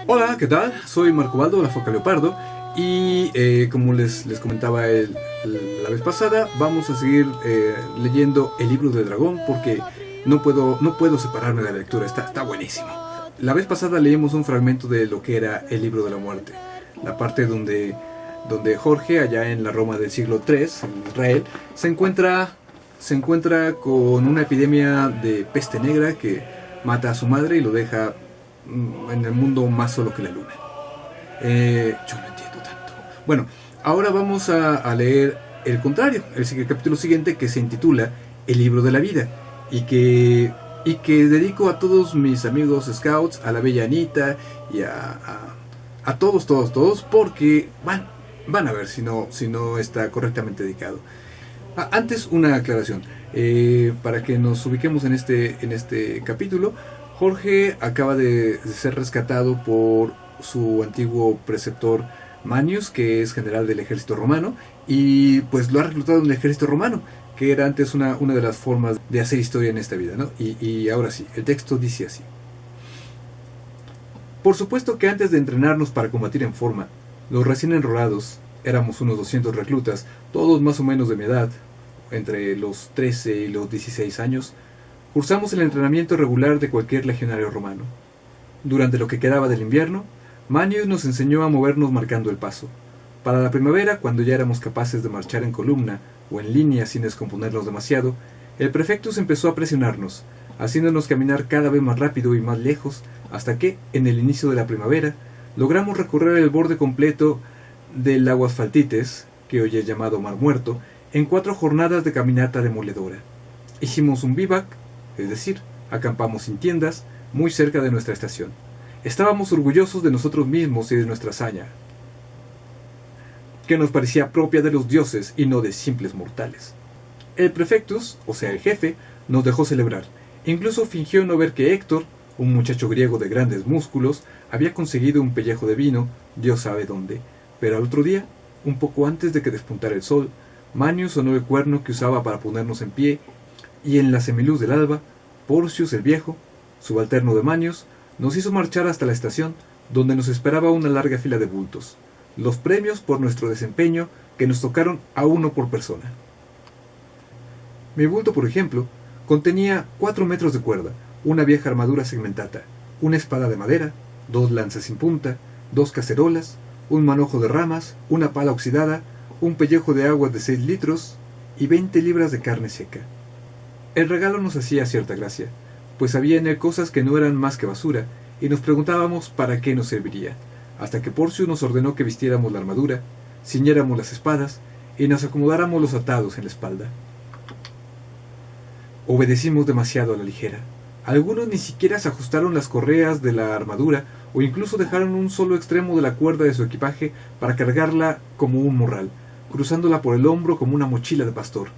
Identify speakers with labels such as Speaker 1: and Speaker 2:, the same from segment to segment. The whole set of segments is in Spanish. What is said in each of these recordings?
Speaker 1: Hola, ¿qué tal? Soy Marco Baldo, la Foca Leopardo, y como les comentaba la vez pasada, vamos a seguir leyendo el libro del dragón porque no puedo separarme de la lectura, está buenísimo. La vez pasada leímos un fragmento de lo que era el libro de la muerte, la parte donde Jorge, allá en la Roma del siglo III, en Israel, se encuentra con una epidemia de peste negra que mata a su madre y lo deja en el mundo más solo que la luna. Yo no entiendo tanto. Bueno, ahora vamos a leer el contrario, el capítulo siguiente, que se intitula El libro de la vida, y que dedico a todos mis amigos scouts, a la bella Anita y a todos, porque van a ver si no está correctamente dedicado. Antes, una aclaración. Para que nos ubiquemos en este capítulo, Jorge acaba de ser rescatado por su antiguo preceptor Manius, que es general del ejército romano, y pues lo ha reclutado en el ejército romano, que era antes una de las formas de hacer historia en esta vida, ¿no? Y ahora sí, el texto dice así. Por supuesto que antes de entrenarnos para combatir en forma, los recién enrolados, éramos unos 200 reclutas, todos más o menos de mi edad, entre los 13 y los 16 años, cursamos el entrenamiento regular de cualquier legionario romano. Durante lo que quedaba del invierno, Manius nos enseñó a movernos marcando el paso. Para la primavera, cuando ya éramos capaces de marchar en columna o en línea sin descomponernos demasiado, el prefectus empezó a presionarnos, haciéndonos caminar cada vez más rápido y más lejos, hasta que, en el inicio de la primavera, logramos recorrer el borde completo del lago Asfaltites, que hoy es llamado Mar Muerto, en 4 jornadas de caminata demoledora. Hicimos un vivac, es decir, acampamos sin tiendas, muy cerca de nuestra estación. Estábamos orgullosos de nosotros mismos y de nuestra hazaña, que nos parecía propia de los dioses y no de simples mortales. El prefectus, o sea el jefe, nos dejó celebrar. Incluso fingió no ver que Héctor, un muchacho griego de grandes músculos, había conseguido un pellejo de vino, Dios sabe dónde. Pero al otro día, un poco antes de que despuntara el sol, Manius sonó el cuerno que usaba para ponernos en pie, y en la semiluz del alba, Porcius el viejo, subalterno de Manius, nos hizo marchar hasta la estación, donde nos esperaba una larga fila de bultos, los premios por nuestro desempeño, que nos tocaron a uno por persona. Mi bulto, por ejemplo, contenía 4 metros de cuerda, una vieja armadura segmentada, una espada de madera, 2 lanzas sin punta, 2 cacerolas, un manojo de ramas, una pala oxidada, un pellejo de agua de 6 litros y 20 libras de carne seca. El regalo nos hacía cierta gracia, pues había en él cosas que no eran más que basura, y nos preguntábamos para qué nos serviría, hasta que Porcius nos ordenó que vistiéramos la armadura, ciñéramos las espadas y nos acomodáramos los atados en la espalda. Obedecimos demasiado a la ligera. Algunos ni siquiera se ajustaron las correas de la armadura o incluso dejaron un solo extremo de la cuerda de su equipaje para cargarla como un morral, cruzándola por el hombro como una mochila de pastor.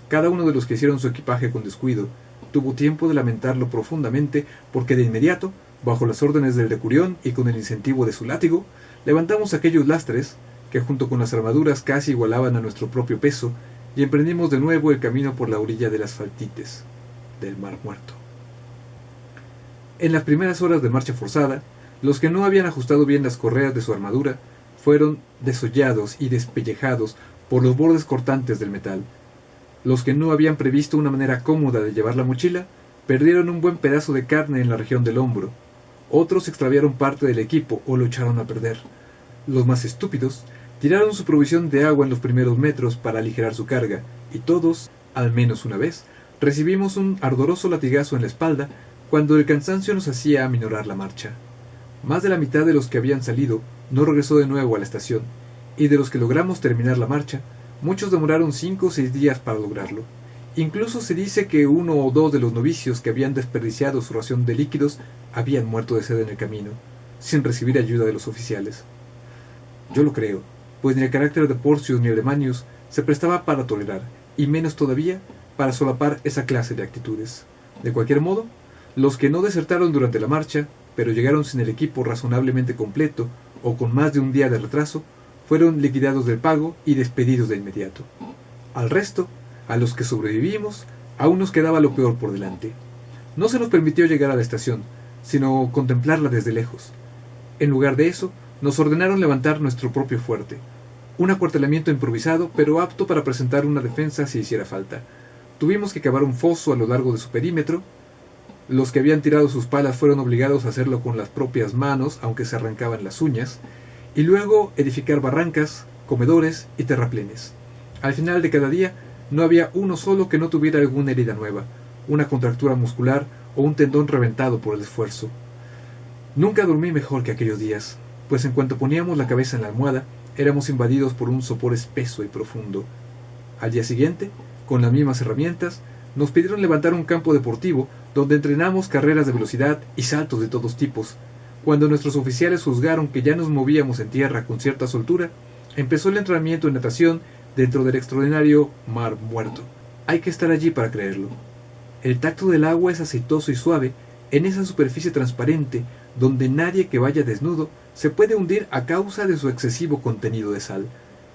Speaker 1: Cada uno de los que hicieron su equipaje con descuido tuvo tiempo de lamentarlo profundamente porque de inmediato, bajo las órdenes del decurión y con el incentivo de su látigo, levantamos aquellos lastres, que junto con las armaduras casi igualaban a nuestro propio peso, y emprendimos de nuevo el camino por la orilla del Asfaltites, del Mar Muerto. En las primeras horas de marcha forzada, los que no habían ajustado bien las correas de su armadura fueron desollados y despellejados por los bordes cortantes del metal. Los que no habían previsto una manera cómoda de llevar la mochila perdieron un buen pedazo de carne en la región del hombro. Otros extraviaron parte del equipo o lo echaron a perder. Los más estúpidos tiraron su provisión de agua en los primeros metros para aligerar su carga, y todos, al menos una vez, recibimos un ardoroso latigazo en la espalda cuando el cansancio nos hacía aminorar la marcha. Más de la mitad de los que habían salido no regresó de nuevo a la estación, y de los que logramos terminar la marcha, muchos demoraron 5 o 6 días para lograrlo. Incluso se dice que 1 o 2 de los novicios que habían desperdiciado su ración de líquidos habían muerto de sed en el camino, sin recibir ayuda de los oficiales. Yo lo creo, pues ni el carácter de Porcius ni el de Manius se prestaba para tolerar, y menos todavía para solapar esa clase de actitudes. De cualquier modo, los que no desertaron durante la marcha, pero llegaron sin el equipo razonablemente completo o con más de un día de retraso, fueron liquidados del pago y despedidos de inmediato. Al resto, a los que sobrevivimos, aún nos quedaba lo peor por delante. No se nos permitió llegar a la estación, sino contemplarla desde lejos. En lugar de eso, nos ordenaron levantar nuestro propio fuerte. Un acuartelamiento improvisado, pero apto para presentar una defensa si hiciera falta. Tuvimos que cavar un foso a lo largo de su perímetro. Los que habían tirado sus palas fueron obligados a hacerlo con las propias manos, aunque se arrancaban las uñas, y luego edificar barrancas, comedores y terraplenes. Al final de cada día, no había uno solo que no tuviera alguna herida nueva, una contractura muscular o un tendón reventado por el esfuerzo. Nunca dormí mejor que aquellos días, pues en cuanto poníamos la cabeza en la almohada, éramos invadidos por un sopor espeso y profundo. Al día siguiente, con las mismas herramientas, nos pidieron levantar un campo deportivo donde entrenamos carreras de velocidad y saltos de todos tipos. Cuando nuestros oficiales juzgaron que ya nos movíamos en tierra con cierta soltura, empezó el entrenamiento en natación dentro del extraordinario Mar Muerto. Hay que estar allí para creerlo. El tacto del agua es aceitoso y suave en esa superficie transparente donde nadie que vaya desnudo se puede hundir a causa de su excesivo contenido de sal.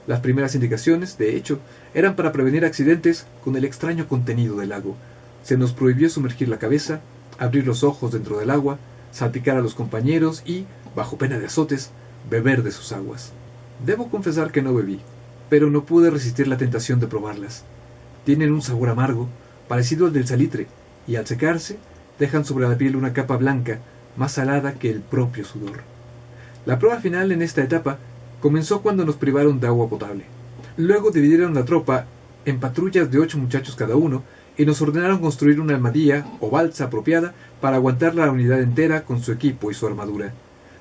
Speaker 1: Las primeras indicaciones, de hecho, eran para prevenir accidentes con el extraño contenido del lago. Se nos prohibió sumergir la cabeza, abrir los ojos dentro del agua, salpicar a los compañeros y, bajo pena de azotes, beber de sus aguas. Debo confesar que no bebí, pero no pude resistir la tentación de probarlas. Tienen un sabor amargo, parecido al del salitre, y al secarse, dejan sobre la piel una capa blanca, más salada que el propio sudor. La prueba final en esta etapa comenzó cuando nos privaron de agua potable. Luego dividieron la tropa en patrullas de 8 muchachos cada uno y nos ordenaron construir una almadía o balsa apropiada para aguantar la unidad entera con su equipo y su armadura.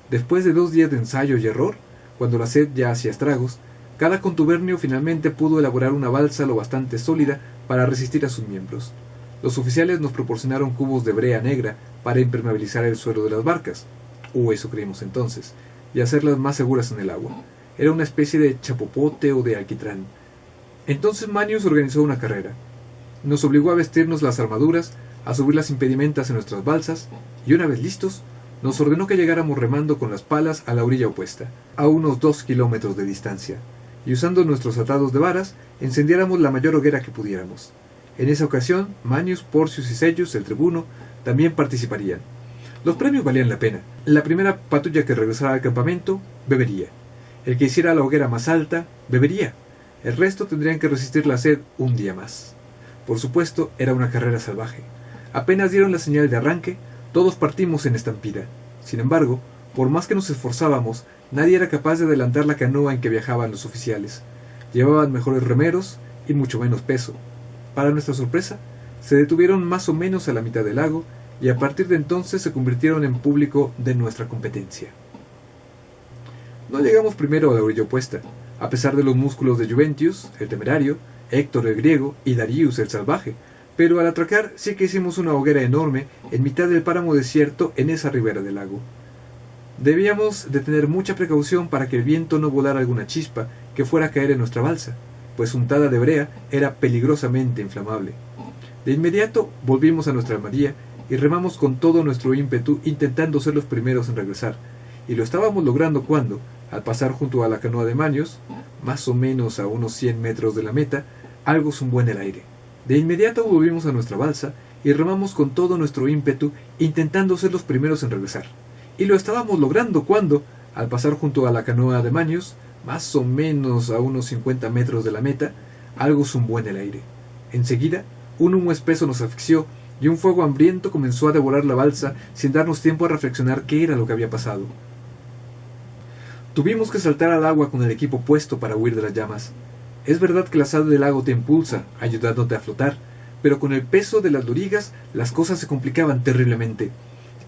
Speaker 1: Después de 2 días de ensayo y error, cuando la sed ya hacía estragos, cada contubernio finalmente pudo elaborar una balsa lo bastante sólida para resistir a sus miembros. Los oficiales nos proporcionaron cubos de brea negra para impermeabilizar el suelo de las barcas, o eso creímos entonces, y hacerlas más seguras en el agua. Era una especie de chapopote o de alquitrán. Entonces Manius organizó una carrera. Nos obligó a vestirnos las armaduras, a subir las impedimentas en nuestras balsas, y una vez listos, nos ordenó que llegáramos remando con las palas a la orilla opuesta, a unos 2 kilómetros de distancia, y usando nuestros atados de varas, encendiéramos la mayor hoguera que pudiéramos. En esa ocasión, Manius, Porcius y Sellus, el tribuno, también participarían. Los premios valían la pena. La primera patrulla que regresara al campamento, bebería. El que hiciera la hoguera más alta, bebería. El resto tendrían que resistir la sed un día más. Por supuesto, era una carrera salvaje. Apenas dieron la señal de arranque, todos partimos en estampida. Sin embargo, por más que nos esforzábamos, nadie era capaz de adelantar la canoa en que viajaban los oficiales. Llevaban mejores remeros y mucho menos peso. Para nuestra sorpresa, se detuvieron más o menos a la mitad del lago y a partir de entonces se convirtieron en público de nuestra competencia. No llegamos primero a la orilla opuesta, a pesar de los músculos de Juventius, el temerario, Héctor el griego y Darius el salvaje, pero al atracar sí que hicimos una hoguera enorme en mitad del páramo desierto en esa ribera del lago. Debíamos de tener mucha precaución para que el viento no volara alguna chispa que fuera a caer en nuestra balsa, pues untada de brea era peligrosamente inflamable. De inmediato volvimos a nuestra armadilla y remamos con todo nuestro ímpetu intentando ser los primeros en regresar, y lo estábamos logrando cuando, al pasar junto a la canoa de Manius, más o menos a unos 100 metros de la meta, algo zumbó en el aire. De inmediato volvimos a nuestra balsa y remamos con todo nuestro ímpetu intentando ser los primeros en regresar, y lo estábamos logrando cuando, al pasar junto a la canoa de Manius, más o menos a unos 50 metros de la meta, algo zumbó en el aire. Enseguida, un humo espeso nos asfixió y un fuego hambriento comenzó a devorar la balsa sin darnos tiempo a reflexionar qué era lo que había pasado. Tuvimos que saltar al agua con el equipo puesto para huir de las llamas. Es verdad que la sal del lago te impulsa, ayudándote a flotar, pero con el peso de las lorigas las cosas se complicaban terriblemente.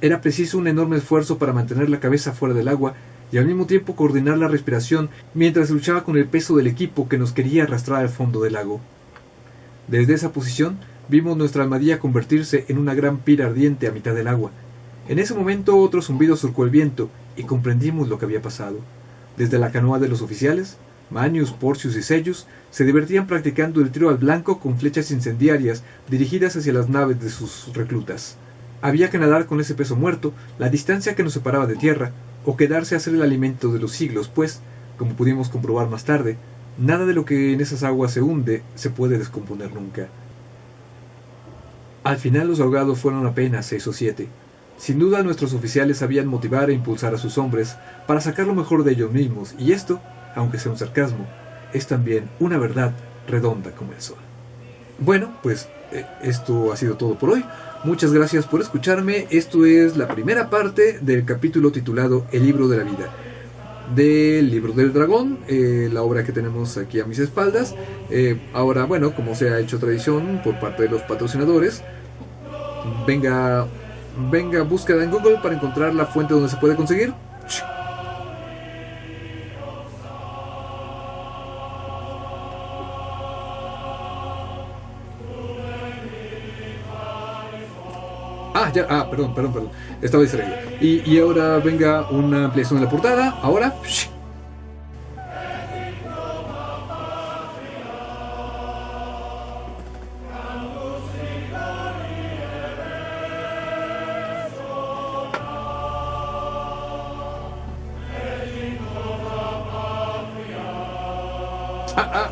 Speaker 1: Era preciso un enorme esfuerzo para mantener la cabeza fuera del agua y al mismo tiempo coordinar la respiración mientras se luchaba con el peso del equipo que nos quería arrastrar al fondo del lago. Desde esa posición vimos nuestra armadilla convertirse en una gran pira ardiente a mitad del agua. En ese momento otro zumbido surcó el viento y comprendimos lo que había pasado. Desde la canoa de los oficiales, Manius, Porcius y Sellus se divertían practicando el tiro al blanco con flechas incendiarias dirigidas hacia las naves de sus reclutas. Había que nadar con ese peso muerto la distancia que nos separaba de tierra, o quedarse a ser el alimento de los siglos, pues, como pudimos comprobar más tarde, nada de lo que en esas aguas se hunde se puede descomponer nunca. Al final los ahogados fueron apenas 6 o 7. Sin duda nuestros oficiales sabían motivar e impulsar a sus hombres para sacar lo mejor de ellos mismos, y esto, aunque sea un sarcasmo, es también una verdad redonda como el sol. Bueno, pues esto ha sido todo por hoy. Muchas gracias por escucharme. Esto es la primera parte del capítulo titulado El libro de la vida, del libro del dragón, la obra que tenemos aquí a mis espaldas. Ahora, bueno, como se ha hecho tradición por parte de los patrocinadores, venga búsqueda en Google para encontrar la fuente donde se puede conseguir. Perdón. Estaba distraído. Y ahora venga una ampliación de la portada. Ahora.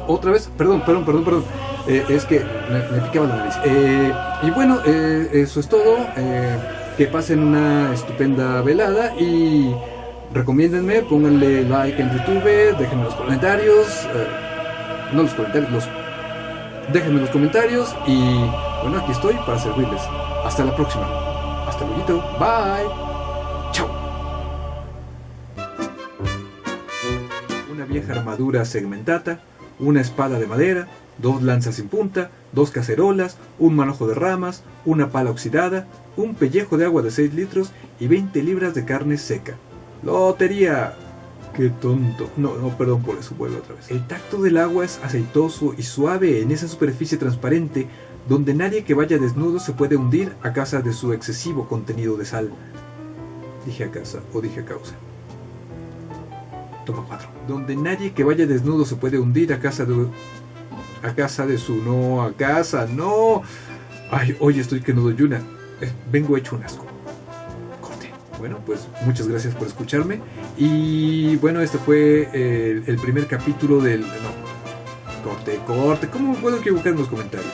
Speaker 1: Otra vez. Perdón. Es que me picaba la nariz. Y bueno, eso es todo. Que pasen una estupenda velada y recomiéndenme, pónganle like en YouTube, déjenme los comentarios. Déjenme los comentarios y bueno, aquí estoy para servirles. Hasta la próxima. Hasta luego. Bye. Chao. Una vieja armadura segmentada, una espada de madera, 2 lanzas sin punta, 2 cacerolas, un manojo de ramas, una pala oxidada, un pellejo de agua de 6 litros y 20 libras de carne seca. ¡Lotería! ¡Qué tonto! No, perdón por eso, vuelvo otra vez. El tacto del agua es aceitoso y suave en esa superficie transparente donde nadie que vaya desnudo se puede hundir a causa de su excesivo contenido de sal. ¿Dije a casa o dije a causa? Toma 4. Donde nadie que vaya desnudo se puede hundir a casa de su... No, a casa, no. Ay, hoy estoy que no doy una. Vengo hecho un asco. Corte. Bueno, pues muchas gracias por escucharme. Y bueno, este fue el primer capítulo del... No. Corte. ¿Cómo me puedo equivocar en los comentarios?